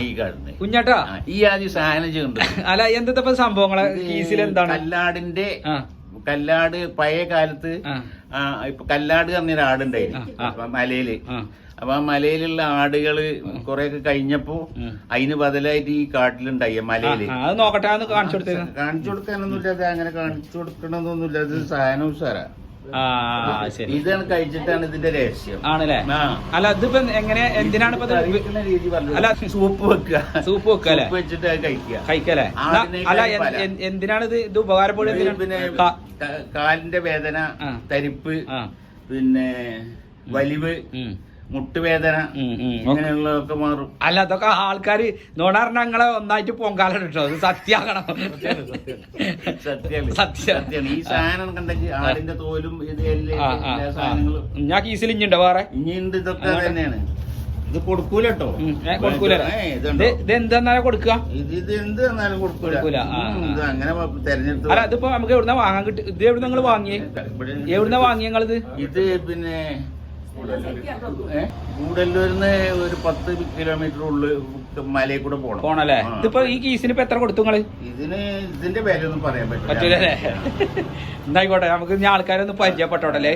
ഈ കാണുന്നത് കുഞ്ഞാട്ടാ ഈ ആദ്യം സാധനം ചെയ്യുന്നുണ്ട്. അല്ല എന്താ സംഭവങ്ങളെ കീസിൽ എന്താണ്? കല്ലാട് പഴയ കാലത്ത് ഇപ്പൊ കല്ലാട് പറഞ്ഞൊരു ആടുണ്ടായിരുന്നു മലയില്. അപ്പൊ ആ മലയിലുള്ള ആടുകള് കൊറേയൊക്കെ കഴിഞ്ഞപ്പോ അതിന് ബദലായിട്ട് ഈ കാട്ടിലുണ്ടായി മലയില്. കാണിച്ചു കൊടുക്കാനൊന്നുമില്ല, അത് അങ്ങനെ കാണിച്ചു കൊടുക്കണമെന്നൊന്നുമില്ല. അത് സാധനം ഉസാറാ. ഇതാണ് കഴിച്ചിട്ടാണ് ഇതിന്റെ രഹസ്യം ആണല്ലേ. അല്ല ഇതിപ്പോ എങ്ങനെ എന്തിനാണ് രീതി പറഞ്ഞു. അല്ല സൂപ്പ് വെക്കുക വെച്ചിട്ട് അത് കഴിക്കല്ലേ. അല്ല എന്തിനാണ് ഇത് ഉപകാരപ്പെടുക? പിന്നെ കാലിന്റെ വേദന, തരിപ്പ്, പിന്നെ വലിവ്, മുട്ടുവേദന ഇങ്ങനെയുള്ളതൊക്കെ മാറും. അല്ല അതൊക്കെ ആൾക്കാര് നോടാറിന് ഞങ്ങളെ ഒന്നായിട്ട് പൊങ്കാലം ഇട്ടോ. അത് സത്യാകണം. സത്യാണ്. ഈ സാധനം കണ്ടെങ്കിൽ ആടിന്റെ തോലും ഇത് എല്ലാ സാധനങ്ങളും ഞാൻ കീസിൽ ഇഞ്ഞുണ്ടോ വേറെ? ഇനിയുണ്ട്. ഇതൊക്കെ തന്നെയാണ്. ഇത് കൊടുക്കൂല കേട്ടോ. കൊടുക്കൂല. ഇത് എന്താ കൊടുക്കുക? ഇത് എന്ത് തന്നാലും കൊടുക്കൂല. ഇത് അങ്ങനെ തെരഞ്ഞെടുത്തു. അല്ല ഇതിപ്പോ നമുക്ക് എവിടുന്ന വാങ്ങാൻ കിട്ടും? ഇത് എവിടെ നിങ്ങൾ വാങ്ങിയേ? എവിടുന്ന വാങ്ങിയ നിങ്ങളിത്? ഇത് പിന്നെ ഗൂഡല്ലൂരിന്ന് ഒരു 10 കിലോമീറ്റർ ഉള്ളിൽ മലയിൽ കൂടെ പോണല്ലേ. ഇതിപ്പോ ഈ കീസിന് ഇപ്പൊ എത്ര കൊടുത്തു നിങ്ങള്? ഇതിന്റെ വിലയൊന്നും പറയാൻ പറ്റൂലേ. എന്തായിക്കോട്ടെ, നമുക്ക് ഇനി ആൾക്കാരെ ഒന്ന് പരിചയപ്പെട്ടോട്ടല്ലേ.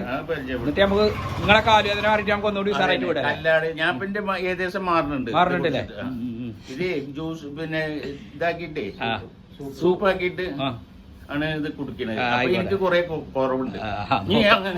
എന്നിട്ട് നമുക്ക് നിങ്ങളെ കാലുവേദന മാറിയിട്ട് നമുക്ക് ഒന്നുകൂടി ഉഷാറായിട്ട് വിടാം. കല്ലാട് ഞാൻ പിന്നെ ഏകദേശം മാറുന്നുണ്ടല്ലേ. ഇത് ജ്യൂസ് പിന്നെ ഇതാക്കിട്ടേ സൂപ്പാക്കിട്ട് ആണ് ഇത് കുടിക്കുന്നത്. അപ്പൊ എനിക്ക് കുറെ കുറവുണ്ട്. നീ അങ്ങനെ